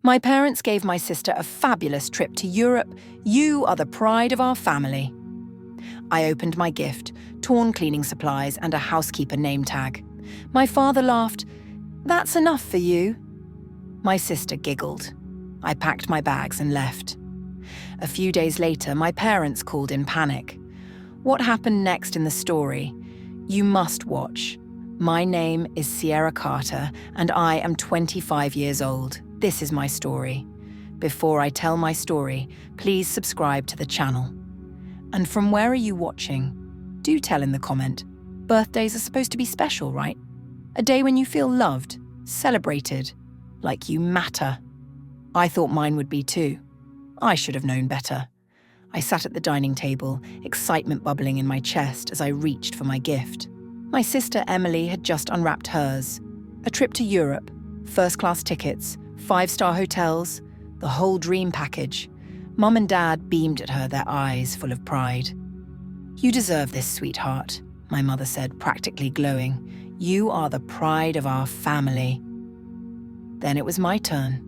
My parents gave my sister a fabulous trip to Europe. You are the pride of our family. I opened my gift, torn cleaning supplies and a housekeeper name tag. My father laughed. That's enough for you. My sister giggled. I packed my bags and left. A few days later, my parents called in panic. What happened next in the story? You must watch. My name is Sierra Carter, and I am 25 years old. This is my story. Before I tell my story, please subscribe to the channel. And from where are you watching? Do tell in the comment. Birthdays are supposed to be special, right? A day when you feel loved, celebrated, like you matter. I thought mine would be too. I should have known better. I sat at the dining table, excitement bubbling in my chest as I reached for my gift. My sister Emily had just unwrapped hers. A trip to Europe, first-class tickets, 5-star hotels, the whole dream package. Mum and Dad beamed at her, their eyes full of pride. You deserve this, sweetheart, my mother said, practically glowing. You are the pride of our family. Then it was my turn.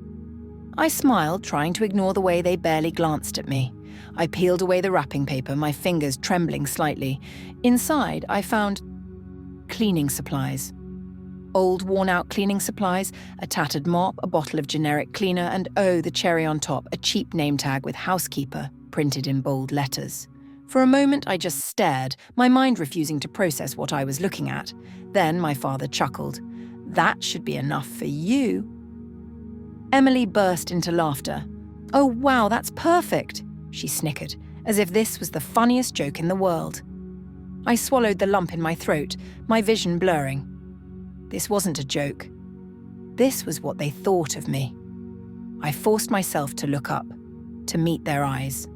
I smiled, trying to ignore the way they barely glanced at me. I peeled away the wrapping paper, my fingers trembling slightly. Inside, I found cleaning supplies. Old, worn-out cleaning supplies, a tattered mop, a bottle of generic cleaner, and oh, the cherry on top, a cheap name tag with Housekeeper printed in bold letters. For a moment, I just stared, my mind refusing to process what I was looking at. Then my father chuckled. That should be enough for you. Emily burst into laughter. Oh, wow, that's perfect, she snickered, as if this was the funniest joke in the world. I swallowed the lump in my throat, my vision blurring. This wasn't a joke. This was what they thought of me. I forced myself to look up, to meet their eyes.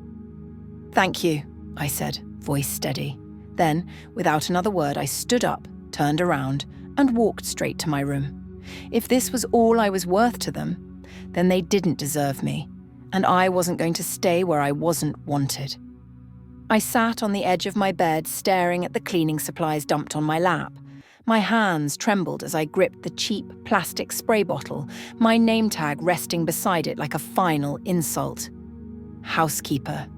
Thank you, I said, voice steady. Then, without another word, I stood up, turned around, and walked straight to my room. If this was all I was worth to them, then they didn't deserve me, and I wasn't going to stay where I wasn't wanted. I sat on the edge of my bed, staring at the cleaning supplies dumped on my lap. My hands trembled as I gripped the cheap plastic spray bottle, my name tag resting beside it like a final insult. Housekeeper.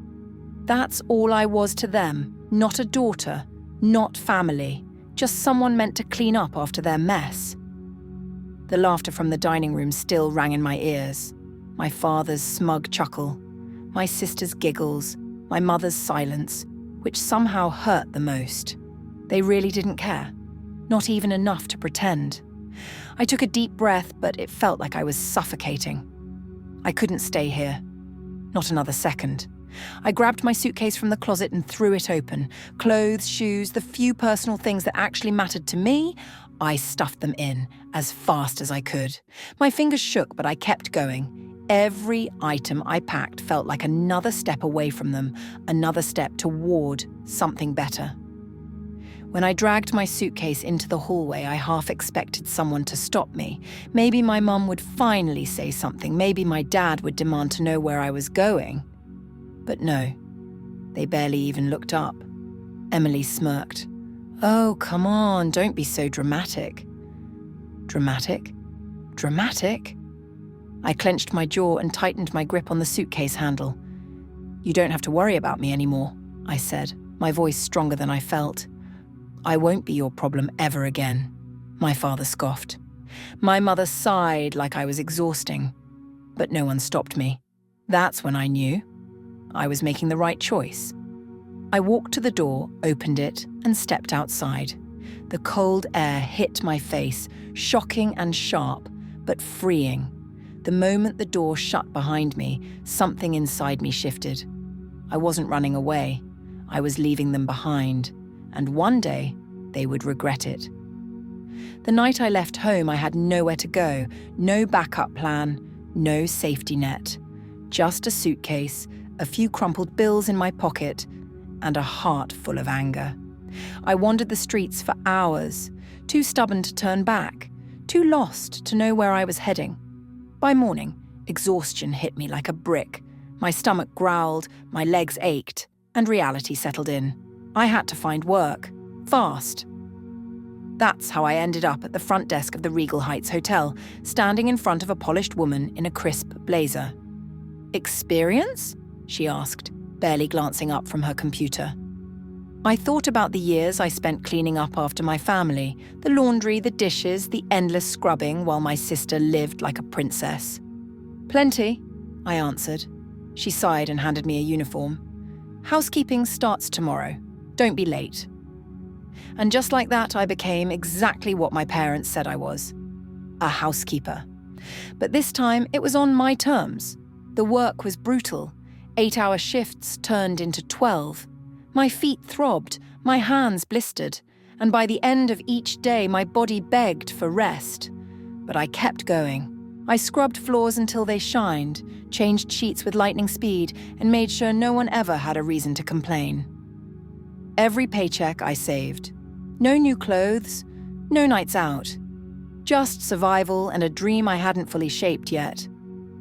That's all I was to them, not a daughter, not family, just someone meant to clean up after their mess. The laughter from the dining room still rang in my ears. My father's smug chuckle, my sister's giggles, my mother's silence, which somehow hurt the most. They really didn't care, not even enough to pretend. I took a deep breath, but it felt like I was suffocating. I couldn't stay here, not another second. I grabbed my suitcase from the closet and threw it open. Clothes, shoes, the few personal things that actually mattered to me, I stuffed them in as fast as I could. My fingers shook, but I kept going. Every item I packed felt like another step away from them, another step toward something better. When I dragged my suitcase into the hallway, I half expected someone to stop me. Maybe my mum would finally say something. Maybe my dad would demand to know where I was going. But no, they barely even looked up. Emily smirked. Oh, come on, don't be so dramatic. Dramatic? Dramatic? I clenched my jaw and tightened my grip on the suitcase handle. You don't have to worry about me anymore, I said, my voice stronger than I felt. I won't be your problem ever again, my father scoffed. My mother sighed like I was exhausting, but no one stopped me. That's when I knew I was making the right choice. I walked to the door, opened it, and stepped outside. The cold air hit my face, shocking and sharp, but freeing. The moment the door shut behind me, something inside me shifted. I wasn't running away. I was leaving them behind, and one day they would regret it. The night I left home, I had nowhere to go, no backup plan, no safety net. Just a suitcase, a few crumpled bills in my pocket, and a heart full of anger. I wandered the streets for hours, too stubborn to turn back, too lost to know where I was heading. By morning, exhaustion hit me like a brick. My stomach growled, my legs ached, and reality settled in. I had to find work, fast. That's how I ended up at the front desk of the Regal Heights Hotel, standing in front of a polished woman in a crisp blazer. "Experience?" she asked, barely glancing up from her computer. I thought about the years I spent cleaning up after my family, the laundry, the dishes, the endless scrubbing while my sister lived like a princess. "Plenty," I answered. She sighed and handed me a uniform. "Housekeeping starts tomorrow. Don't be late." And just like that, I became exactly what my parents said I was: a housekeeper. But this time, it was on my terms. The work was brutal. 8-hour shifts turned into 12. My feet throbbed, my hands blistered, and by the end of each day, my body begged for rest. But I kept going. I scrubbed floors until they shined, changed sheets with lightning speed, and made sure no one ever had a reason to complain. Every paycheck I saved. No new clothes, no nights out. Just survival and a dream I hadn't fully shaped yet.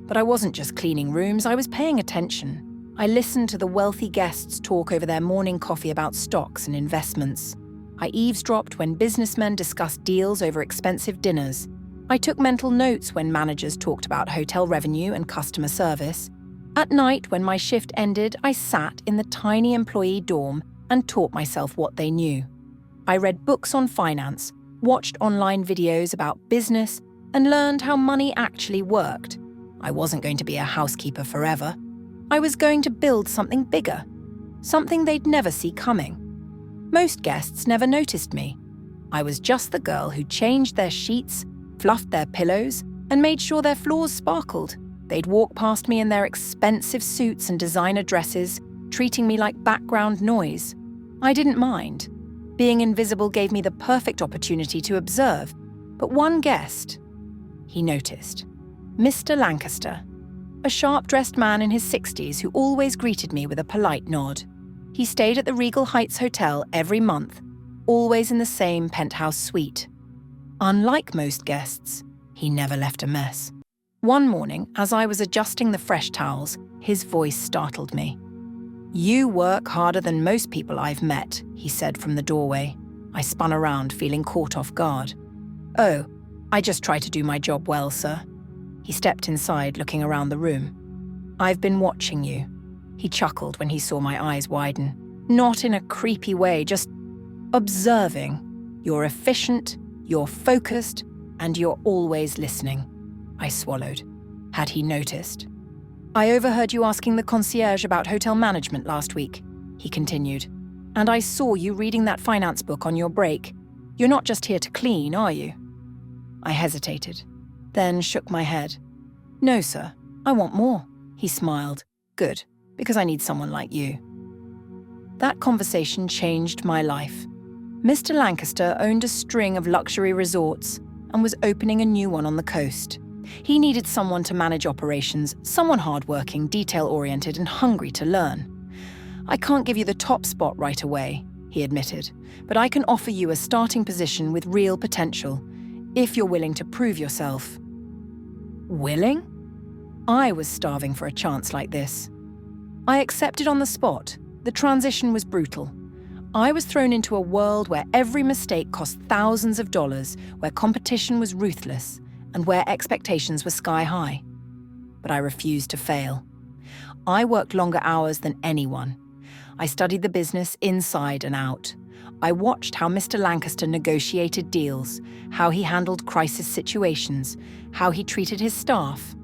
But I wasn't just cleaning rooms, I was paying attention. I listened to the wealthy guests talk over their morning coffee about stocks and investments. I eavesdropped when businessmen discussed deals over expensive dinners. I took mental notes when managers talked about hotel revenue and customer service. At night, when my shift ended, I sat in the tiny employee dorm and taught myself what they knew. I read books on finance, watched online videos about business, and learned how money actually worked. I wasn't going to be a housekeeper forever. I was going to build something bigger, something they'd never see coming. Most guests never noticed me. I was just the girl who changed their sheets, fluffed their pillows, and made sure their floors sparkled. They'd walk past me in their expensive suits and designer dresses, treating me like background noise. I didn't mind. Being invisible gave me the perfect opportunity to observe. But one guest, he noticed. Mr. Lancaster. A sharp-dressed man in his 60s who always greeted me with a polite nod. He stayed at the Regal Heights Hotel every month, always in the same penthouse suite. Unlike most guests, he never left a mess. One morning, as I was adjusting the fresh towels, his voice startled me. "You work harder than most people I've met," he said from the doorway. I spun around, feeling caught off guard. "Oh, I just try to do my job well, sir." He stepped inside, looking around the room. "I've been watching you." He chuckled when he saw my eyes widen. Not in a creepy way, just observing. "You're efficient, you're focused, and you're always listening." I swallowed. Had he noticed? "I overheard you asking the concierge about hotel management last week," he continued. "And I saw you reading that finance book on your break. You're not just here to clean, are you?" I hesitated, then shook my head. "No, sir, I want more." He smiled. "Good, because I need someone like you." That conversation changed my life. Mr. Lancaster owned a string of luxury resorts and was opening a new one on the coast. He needed someone to manage operations, someone hardworking, detail-oriented, and hungry to learn. "I can't give you the top spot right away," he admitted, "but I can offer you a starting position with real potential, if you're willing to prove yourself." Willing? I was starving for a chance like this. I accepted on the spot. The transition was brutal. I was thrown into a world where every mistake cost thousands of dollars, where competition was ruthless, and where expectations were sky high. But I refused to fail. I worked longer hours than anyone. I studied the business inside and out. I watched how Mr. Lancaster negotiated deals, how he handled crisis situations, how he treated his staff.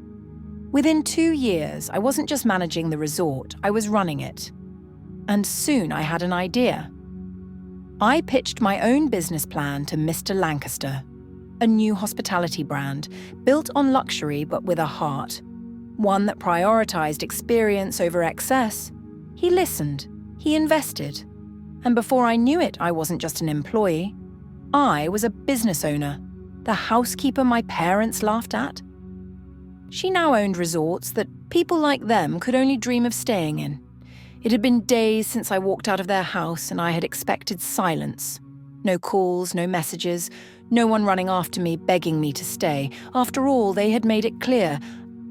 Within 2 years, I wasn't just managing the resort, I was running it. And soon I had an idea. I pitched my own business plan to Mr. Lancaster, a new hospitality brand, built on luxury but with a heart. One that prioritized experience over excess. He listened, he invested. And before I knew it, I wasn't just an employee. I was a business owner, the housekeeper my parents laughed at. She now owned resorts that people like them could only dream of staying in. It had been days since I walked out of their house and I had expected silence. No calls, no messages, no one running after me begging me to stay. After all, they had made it clear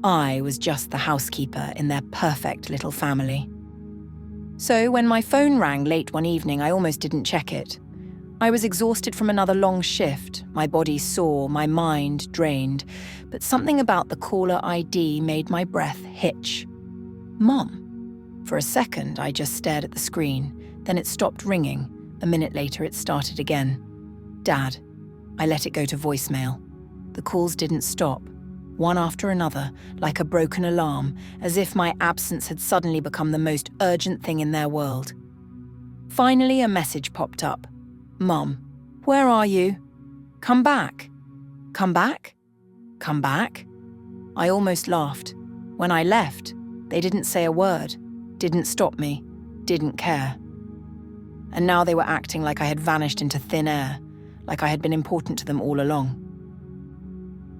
I was just the housekeeper in their perfect little family. So when my phone rang late one evening, I almost didn't check it. I was exhausted from another long shift, my body sore, my mind drained, but something about the caller ID made my breath hitch. Mom. For a second, I just stared at the screen, then it stopped ringing. A minute later, it started again. Dad. I let it go to voicemail. The calls didn't stop, one after another, like a broken alarm, as if my absence had suddenly become the most urgent thing in their world. Finally, a message popped up. Mum, where are you? Come back. Come back? Come back? I almost laughed. When I left, they didn't say a word, didn't stop me, didn't care. And now they were acting like I had vanished into thin air, like I had been important to them all along.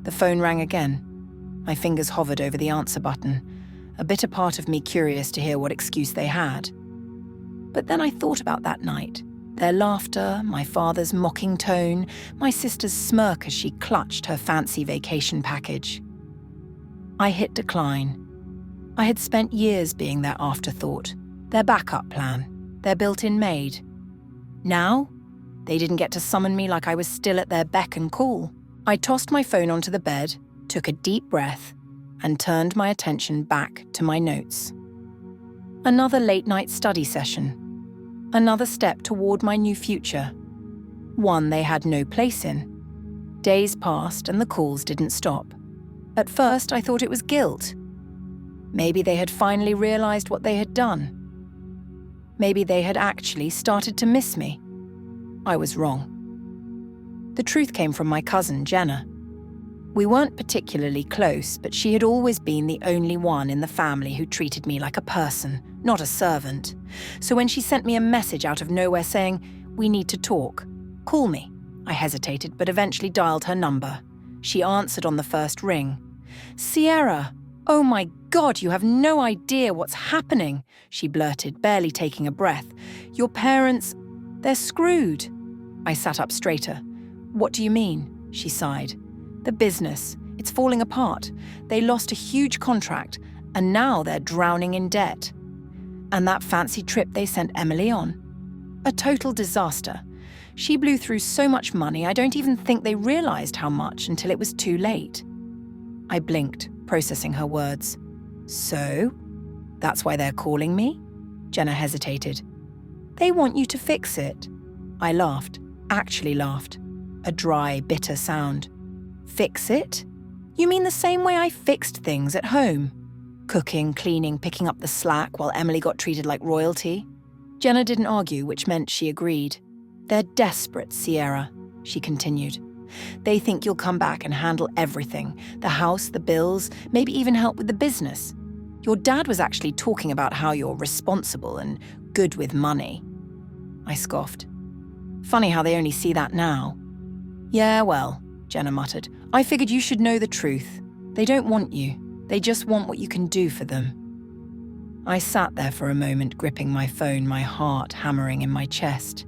The phone rang again. My fingers hovered over the answer button, a bitter part of me curious to hear what excuse they had. But then I thought about that night. Their laughter, my father's mocking tone, my sister's smirk as she clutched her fancy vacation package. I hit decline. I had spent years being their afterthought, their backup plan, their built-in maid. Now, they didn't get to summon me like I was still at their beck and call. I tossed my phone onto the bed, took a deep breath, and turned my attention back to my notes. Another late-night study session. Another step toward my new future. One they had no place in. Days passed and the calls didn't stop. At first, I thought it was guilt. Maybe they had finally realized what they had done. Maybe they had actually started to miss me. I was wrong. The truth came from my cousin, Jenna. We weren't particularly close, but she had always been the only one in the family who treated me like a person, not a servant. So when she sent me a message out of nowhere saying, "We need to talk. Call me," I hesitated, but eventually dialed her number. She answered on the first ring. "Sierra, oh my God, you have no idea what's happening," she blurted, barely taking a breath. "Your parents, they're screwed." I sat up straighter. "What do you mean?" she sighed. "The business, it's falling apart. They lost a huge contract, and now they're drowning in debt. And that fancy trip they sent Emily on? A total disaster. She blew through so much money, I don't even think they realized how much until it was too late." I blinked, processing her words. "So? That's why they're calling me?" Jenna hesitated. "They want you to fix it." I laughed, actually laughed. A dry, bitter sound. "Fix it? You mean the same way I fixed things at home? Cooking, cleaning, picking up the slack while Emily got treated like royalty?" Jenna didn't argue, which meant she agreed. "They're desperate, Sierra," she continued. "They think you'll come back and handle everything. The house, the bills, maybe even help with the business. Your dad was actually talking about how you're responsible and good with money." I scoffed. "Funny how they only see that now." "Yeah, well," Jenna muttered, "I figured you should know the truth. They don't want you. They just want what you can do for them." I sat there for a moment, gripping my phone, my heart hammering in my chest.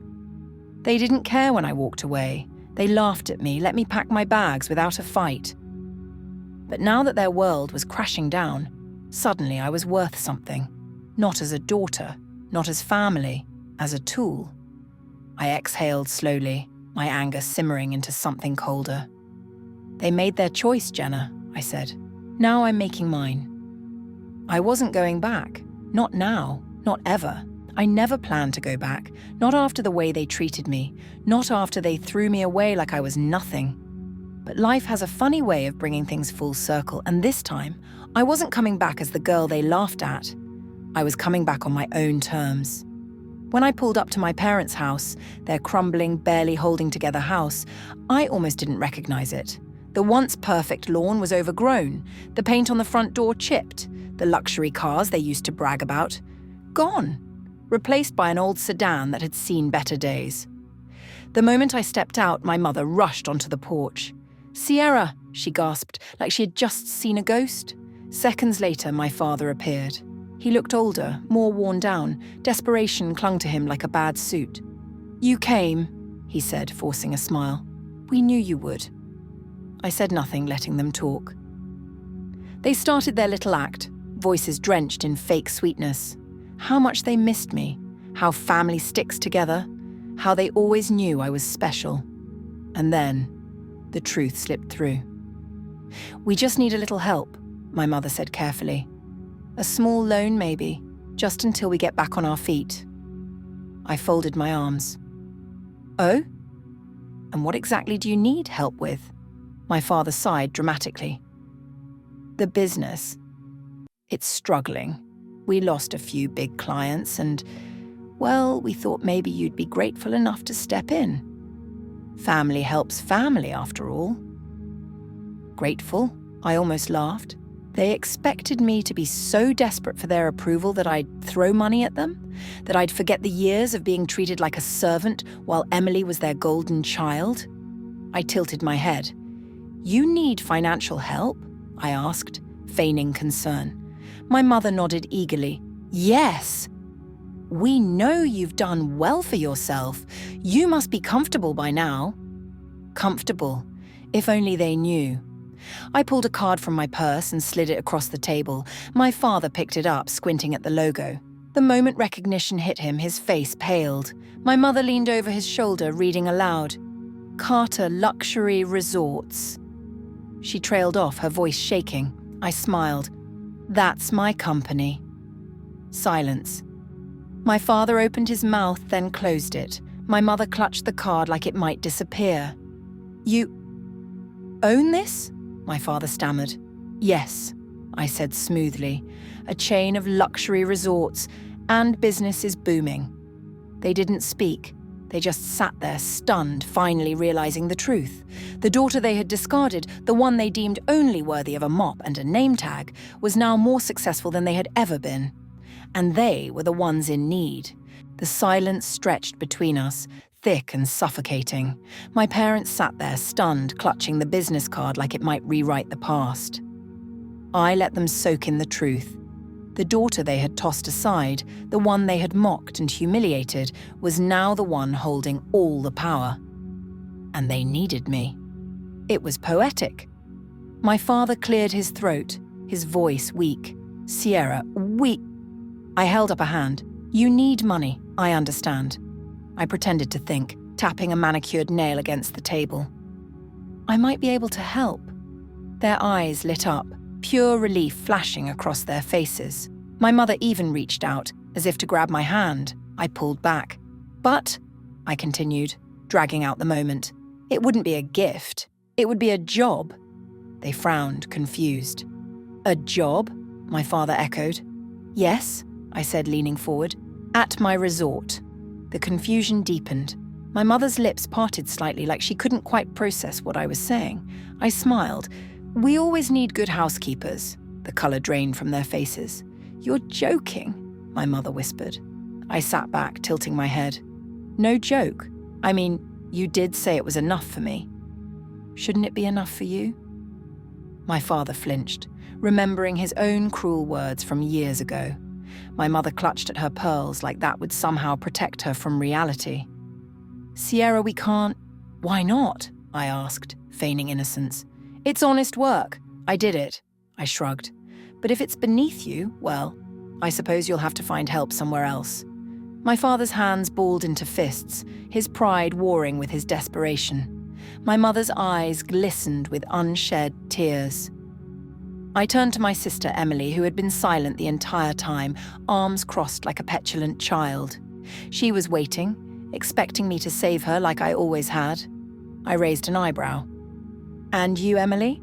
They didn't care when I walked away. They laughed at me, let me pack my bags without a fight. But now that their world was crashing down, suddenly I was worth something. Not as a daughter, not as family, as a tool. I exhaled slowly, my anger simmering into something colder. "They made their choice, Jenna," I said. "Now I'm making mine." I wasn't going back. Not now. Not ever. I never planned to go back. Not after the way they treated me. Not after they threw me away like I was nothing. But life has a funny way of bringing things full circle, and this time, I wasn't coming back as the girl they laughed at. I was coming back on my own terms. When I pulled up to my parents' house, their crumbling, barely holding together house, I almost didn't recognize it. The once perfect lawn was overgrown, the paint on the front door chipped, the luxury cars they used to brag about, gone, replaced by an old sedan that had seen better days. The moment I stepped out, my mother rushed onto the porch. "Sierra," she gasped, like she had just seen a ghost. Seconds later, my father appeared. He looked older, more worn down. Desperation clung to him like a bad suit. "You came," he said, forcing a smile. "We knew you would." I said nothing, letting them talk. They started their little act, voices drenched in fake sweetness. How much they missed me, how family sticks together, how they always knew I was special. And then, the truth slipped through. "We just need a little help," my mother said carefully. "A small loan maybe, just until we get back on our feet." I folded my arms. "Oh? And what exactly do you need help with?" My father sighed dramatically. "The business. It's struggling. We lost a few big clients and, well, we thought maybe you'd be grateful enough to step in. Family helps family, after all." Grateful? I almost laughed. They expected me to be so desperate for their approval that I'd throw money at them? That I'd forget the years of being treated like a servant while Emily was their golden child? I tilted my head. "You need financial help?" I asked, feigning concern. My mother nodded eagerly. "Yes. We know you've done well for yourself. You must be comfortable by now." Comfortable? If only they knew. I pulled a card from my purse and slid it across the table. My father picked it up, squinting at the logo. The moment recognition hit him, his face paled. My mother leaned over his shoulder, reading aloud. "Carter Luxury Resorts." She trailed off, her voice shaking. I smiled. "That's my company." Silence. My father opened his mouth, then closed it. My mother clutched the card like it might disappear. "You own this?" my father stammered. "Yes," I said smoothly. "A chain of luxury resorts, and business is booming." They didn't speak. They just sat there, stunned, finally realizing the truth. The daughter they had discarded, the one they deemed only worthy of a mop and a name tag, was now more successful than they had ever been. And they were the ones in need. The silence stretched between us, thick and suffocating. My parents sat there, stunned, clutching the business card like it might rewrite the past. I let them soak in the truth. The daughter they had tossed aside, the one they had mocked and humiliated, was now the one holding all the power. And they needed me. It was poetic. My father cleared his throat, his voice weak. "Sierra, we..." I held up a hand. "You need money, I understand." I pretended to think, tapping a manicured nail against the table. "I might be able to help." Their eyes lit up, pure relief flashing across their faces. My mother even reached out, as if to grab my hand. I pulled back. "But," I continued, dragging out the moment, "it wouldn't be a gift. It would be a job." They frowned, confused. "A job?" my father echoed. "Yes," I said, leaning forward. "At my resort." The confusion deepened. My mother's lips parted slightly, like she couldn't quite process what I was saying. I smiled. "We always need good housekeepers." The colour drained from their faces. "You're joking," my mother whispered. I sat back, tilting my head. "No joke. I mean, you did say it was enough for me. Shouldn't it be enough for you?" My father flinched, remembering his own cruel words from years ago. My mother clutched at her pearls like that would somehow protect her from reality. "Sierra, we can't..." "Why not?" I asked, feigning innocence. "It's honest work. I did it." I shrugged. "But if it's beneath you, well, I suppose you'll have to find help somewhere else." My father's hands balled into fists, his pride warring with his desperation. My mother's eyes glistened with unshed tears. I turned to my sister Emily, who had been silent the entire time, arms crossed like a petulant child. She was waiting, expecting me to save her like I always had. I raised an eyebrow. "And you, Emily?"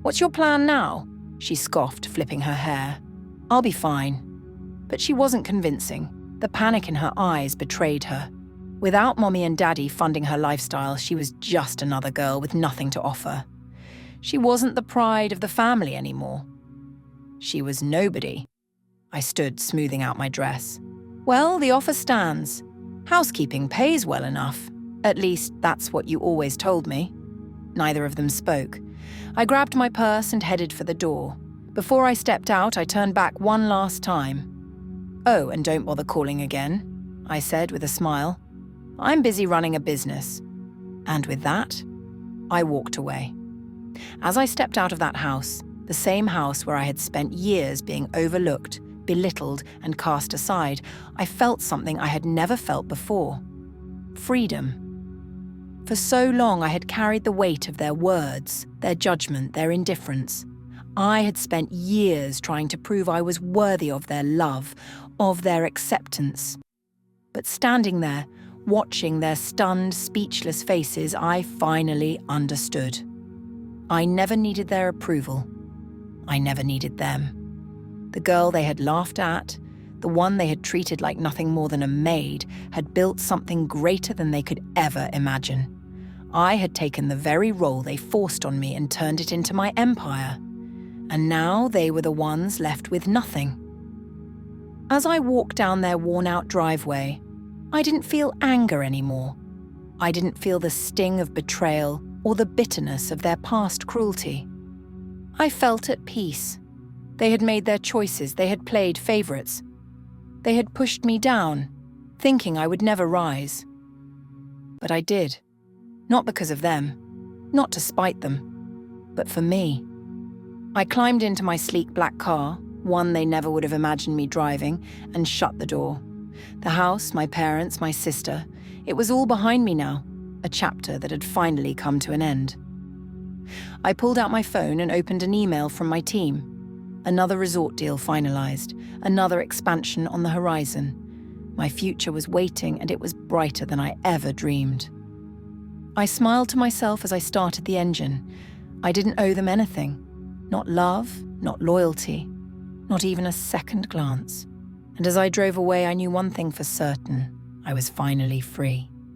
"What's your plan now?" she scoffed, flipping her hair. "I'll be fine." But she wasn't convincing. The panic in her eyes betrayed her. Without Mommy and Daddy funding her lifestyle, she was just another girl with nothing to offer. She wasn't the pride of the family anymore. She was nobody. I stood, smoothing out my dress. "Well, the offer stands. Housekeeping pays well enough. At least, that's what you always told me." Neither of them spoke. I grabbed my purse and headed for the door. Before I stepped out, I turned back one last time. "Oh, and don't bother calling again," I said with a smile. "I'm busy running a business." And with that, I walked away. As I stepped out of that house, the same house where I had spent years being overlooked, belittled, and cast aside, I felt something I had never felt before. freedom. For so long I had carried the weight of their words, their judgment, their indifference. I had spent years trying to prove I was worthy of their love, of their acceptance. But standing there, watching their stunned, speechless faces, I finally understood. I never needed their approval. I never needed them. The girl they had laughed at, the one they had treated like nothing more than a maid, had built something greater than they could ever imagine. I had taken the very role they forced on me and turned it into my empire. And now they were the ones left with nothing. As I walked down their worn-out driveway, I didn't feel anger anymore. I didn't feel the sting of betrayal or the bitterness of their past cruelty. I felt at peace. They had made their choices, they had played favorites. They had pushed me down, thinking I would never rise. But I did. Not because of them, not to spite them, but for me. I climbed into my sleek black car, one they never would have imagined me driving, and shut the door. The house, my parents, my sister, it was all behind me now, a chapter that had finally come to an end. I pulled out my phone and opened an email from my team. Another resort deal finalized, another expansion on the horizon. My future was waiting, and it was brighter than I ever dreamed. I smiled to myself as I started the engine. I didn't owe them anything. Not love, not loyalty, not even a second glance. And as I drove away, I knew one thing for certain: I was finally free.